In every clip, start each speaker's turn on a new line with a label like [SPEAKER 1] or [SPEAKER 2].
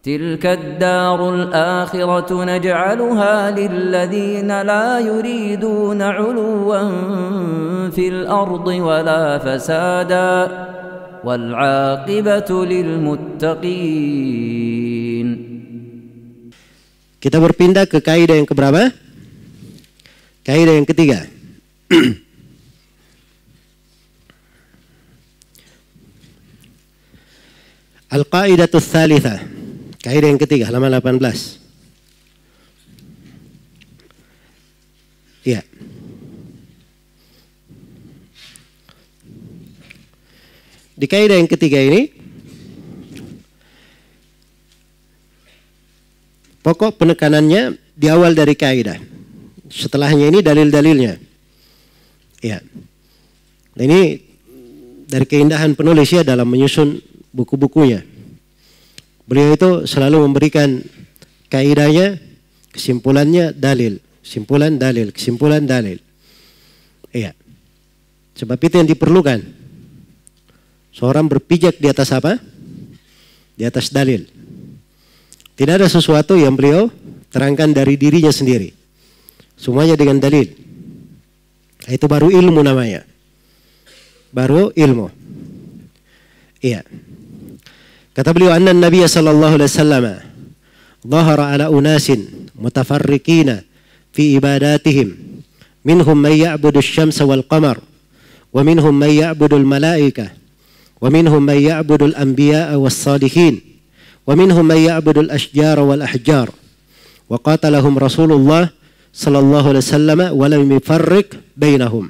[SPEAKER 1] تلك الدار الآخرة نجعلها للذين لا يريدون علوا في الأرض ولا فسادا والعاقبة للمتقين.
[SPEAKER 2] Kita berpindah ke kaidah yang keberapa? Kaidah yang ketiga. Al-Qaidatu Tsalitsa. Kaidah yang ketiga, halaman 18. Ya. Di kaidah yang ketiga ini, pokok penekanannya di awal dari kaidah. Setelahnya ini dalil-dalilnya. Ya. Ini dari keindahan penulis ya dalam menyusun buku-bukunya. Beliau itu selalu memberikan kaidahnya, kesimpulannya dalil, kesimpulan dalil, kesimpulan dalil. Iya. Sebab itu yang diperlukan. Seorang berpijak di atas apa? Di atas dalil. Tidak ada sesuatu yang beliau terangkan dari dirinya sendiri. Semuanya dengan dalil. Itu baru ilmu namanya. Baru ilmu. Iya. Kata beliau, anna Nabi sallallahu alaihi wasallam dhahara ala unasin mutafarriqina fi ibadatihim minhum man ya'budu asy-syamsa wal qamar wa minhum man ya'budu al-malaika wa minhum man ya'budu al-anbiya'a was-salihin wa minhum man ya'budu al-ashjara wal ahjar wa qatalahum Rasulullah sallallahu alaihi wasallam wa lam yufarriq bainahum.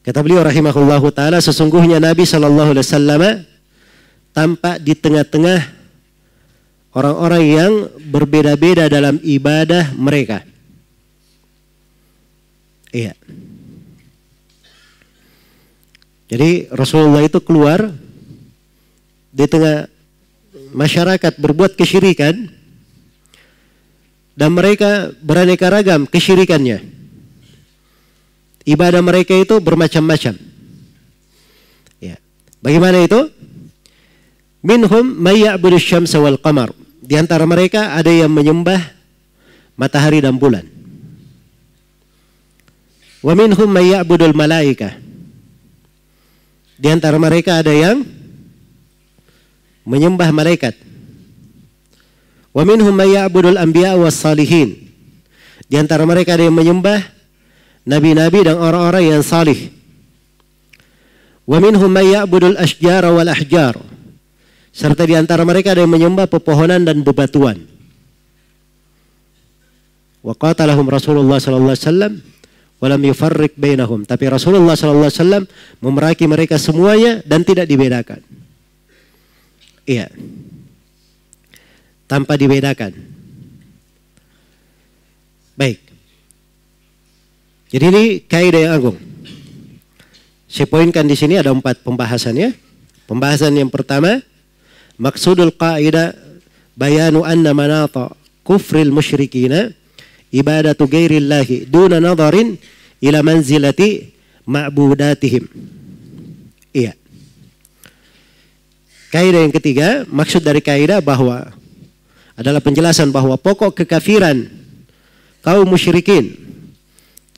[SPEAKER 2] Kata beliau rahimahullahu taala, sesungguhnya Nabi sallallahu alaihi wasallam tampak di tengah-tengah orang-orang yang berbeda-beda dalam ibadah mereka. Iya. Jadi Rasulullah itu keluar di tengah masyarakat berbuat kesyirikan dan mereka beraneka ragam kesyirikannya. Ibadah mereka itu bermacam-macam. Ya. Bagaimana itu? Minhum may ya'budu asy-syamsa wal qamar. Di antara mereka ada yang menyembah matahari dan bulan. Wa minhum may ya'budul malaika. Di antara mereka ada yang menyembah malaikat. Wa minhum may ya'budul anbiya was salihin. Di antara mereka ada yang menyembah nabi-nabi dan orang-orang yang salih. Wa minhum may ya'budul ashjara wal ahjar. Serta di antara mereka ada yang menyembah pepohonan dan bebatuan. Wa qatalahum Rasulullah sallallahu alaihi wasallam wa lam yufarriq bainahum. Tapi Rasulullah sallallahu alaihi wasallam memerangi mereka semuanya dan tidak dibedakan. Iya. Tanpa dibedakan. Baik. Jadi ini kaidah yang agung. Saya poinkan di sini ada 4 pembahasannya. Pembahasan yang pertama, maksudul qaidah bayanu anna manata kufril musyrikina ibadatu ghairillahi duna nadharin ila manzilati ma'budatihim. Iya. Kaidah yang ketiga, maksud dari kaidah bahwa adalah penjelasan bahwa pokok kekafiran kaum musyrikin.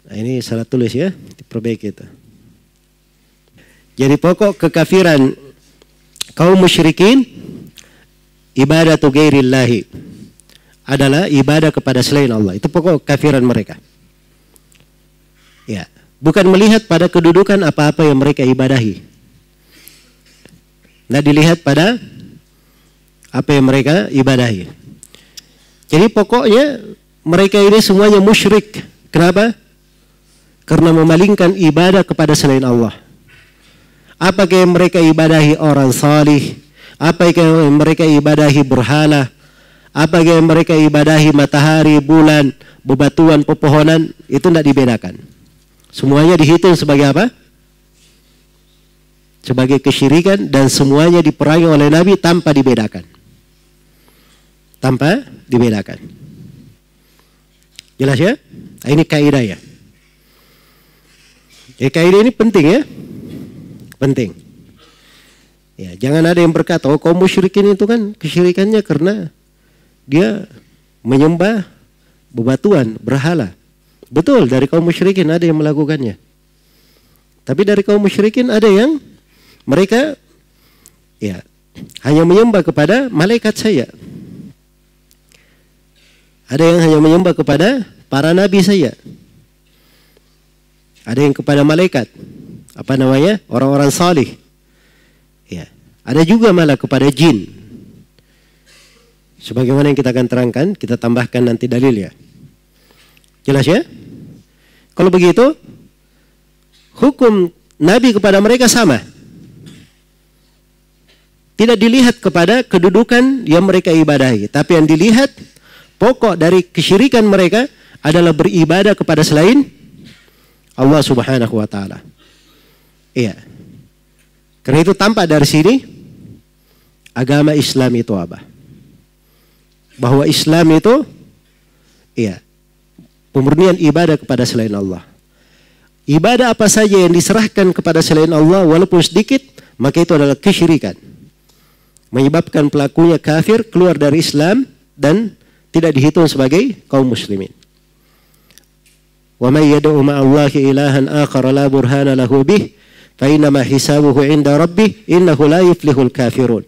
[SPEAKER 2] Nah, ini salah tulis ya, diperbaiki itu. Jadi pokok kekafiran kaum musyrikin ibadatu ghairillahi adalah ibadah kepada selain Allah. Itu pokok kekafiran mereka. Ya, bukan melihat pada kedudukan apa-apa yang mereka ibadahi. Nah, dilihat pada apa yang mereka ibadahi. Jadi pokoknya mereka ini semuanya musyrik. Kenapa? Karena memalingkan ibadah kepada selain Allah. Apakah yang mereka ibadahi orang salih? Apakah yang mereka ibadahi berhala? Apakah yang mereka ibadahi matahari, bulan, bebatuan, pepohonan? Itu tidak dibedakan. Semuanya dihitung sebagai apa? Sebagai kesyirikan, dan semuanya diperangi oleh Nabi tanpa dibedakan. Tanpa dibedakan. Jelas ya? Ini kaidah ya. Jadi kaidah ini penting ya. Penting. Ya, jangan ada yang berkata, oh kaum musyrikin itu kan kesyirikannya karena dia menyembah bebatuan, berhala. Betul, dari kaum musyrikin ada yang melakukannya. Tapi dari kaum musyrikin ada yang mereka ya hanya menyembah kepada malaikat saja. Ada yang hanya menyembah kepada para nabi saja. Ada yang kepada malaikat. Apa namanya? Orang-orang salih. Ya, ada juga malah kepada jin. Sebagaimana yang kita akan terangkan, kita tambahkan nanti dalilnya. Jelas ya? Kalau begitu, hukum Nabi kepada mereka sama. Tidak dilihat kepada kedudukan yang mereka ibadahi, tapi yang dilihat pokok dari kesyirikan mereka adalah beribadah kepada selain Allah Subhanahu wa taala. Iya. Karena itu tampak dari sini agama Islam itu apa? Bahwa Islam itu iya, pemurnian ibadah kepada selain Allah. Ibadah apa saja yang diserahkan kepada selain Allah walaupun sedikit, maka itu adalah kesyirikan. Menyebabkan pelakunya kafir, keluar dari Islam dan tidak dihitung sebagai kaum muslimin. Wa may yad'u ma'allahi ilahan akhar la burhana lahu bih fa innama hisabuhu 'inda rabbih innahu la yuflihul kafirun.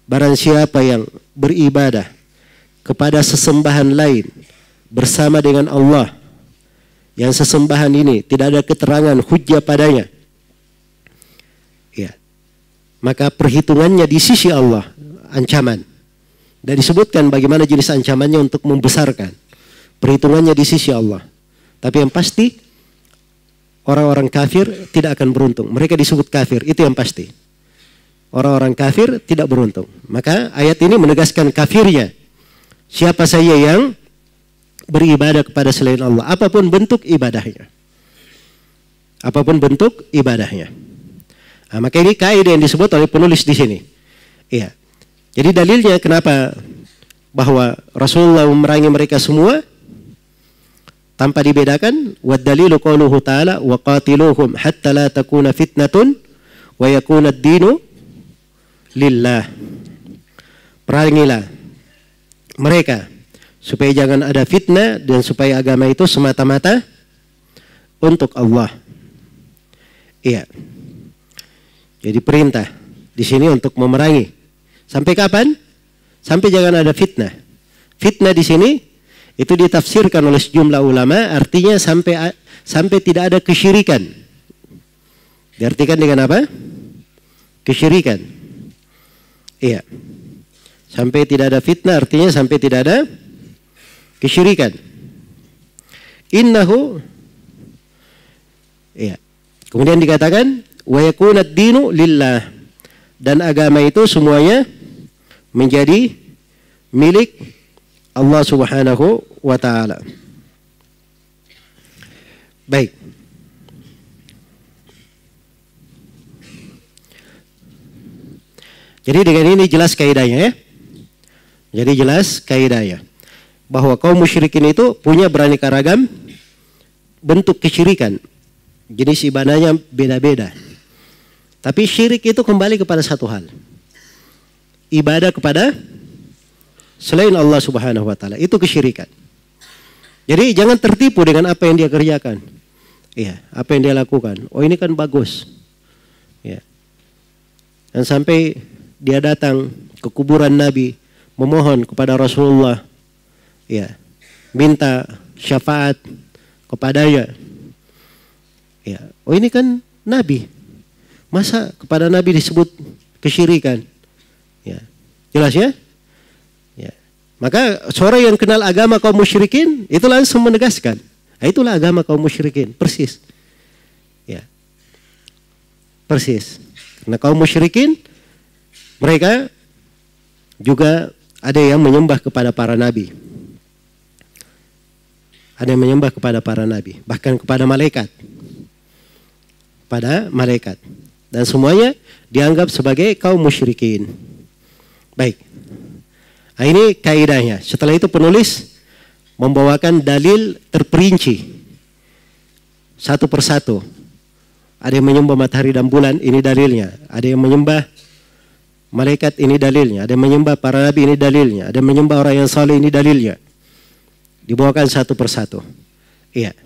[SPEAKER 2] Barang siapa yang beribadah kepada sesembahan lain bersama dengan Allah, yang sesembahan ini tidak ada keterangan hujjah padanya, ya, maka perhitungannya di sisi Allah ancaman. Dan disebutkan bagaimana jenis ancamannya untuk membesarkan. Perhitungannya di sisi Allah. Tapi yang pasti orang-orang kafir tidak akan beruntung. Mereka disebut kafir, itu yang pasti. Orang-orang kafir tidak beruntung. Maka ayat ini menegaskan kafirnya siapa saja yang beribadah kepada selain Allah, apapun bentuk ibadahnya. Apapun bentuk ibadahnya. Nah, maka ini kaidah yang disebut oleh penulis di sini. Iya. Jadi dalilnya kenapa bahwa Rasulullah memerangi mereka semua tanpa dibedakan, wad dalilu qauluhu ta'ala wa qatiluhum hatta la takuna fitnatun wa yakuna ad-dinu lillah. Perangilah mereka supaya jangan ada fitnah dan supaya agama itu semata-mata untuk Allah. Iya. Jadi perintah di sini untuk memerangi. Sampai kapan? Sampai jangan ada fitnah. Fitnah di sini itu ditafsirkan oleh sejumlah ulama artinya sampai tidak ada kesyirikan. Diartikan dengan apa? Kesyirikan. Iya. Sampai tidak ada fitnah artinya sampai tidak ada kesyirikan. Innahu, iya. Kemudian dikatakan wa yakuna ad-dinu lillah, dan agama itu semuanya menjadi milik Allah Subhanahu wa taala. Baik. Jadi dengan ini jelas kaidahnya ya. Jadi jelas kaidahnya bahwa kaum musyrikin itu punya beraneka ragam bentuk kesyirikan. Jenis ibadahnya beda-beda. Tapi syirik itu kembali kepada satu hal. Ibadah kepada selain Allah Subhanahu wa taala, itu kesyirikan. Jadi jangan tertipu dengan apa yang dia kerjakan. Iya, apa yang dia lakukan. Oh, ini kan bagus. Ya. Dan sampai dia datang ke kuburan Nabi memohon kepada Rasulullah, ya, minta syafaat kepadanya. Ya. Oh, ini kan Nabi. Masa kepada Nabi disebut kesyirikan? Ya. Jelas ya? Ya. Maka seorang yang kenal agama kaum musyrikin itu langsung menegaskan, itulah agama kaum musyrikin, persis. Ya. Persis. Karena kaum musyrikin mereka juga ada yang menyembah kepada para nabi. Ada yang menyembah kepada para nabi, bahkan kepada malaikat. Pada malaikat. Dan semuanya dianggap sebagai kaum musyrikin. Baik. Nah, ini kaidahnya. Setelah itu penulis membawakan dalil terperinci. Satu persatu. Ada yang menyembah matahari dan bulan, ini dalilnya. Ada yang menyembah malaikat ini dalilnya, ada yang menyembah para nabi ini dalilnya, ada yang menyembah orang yang saleh ini dalilnya. Dibawakan satu persatu. Iya.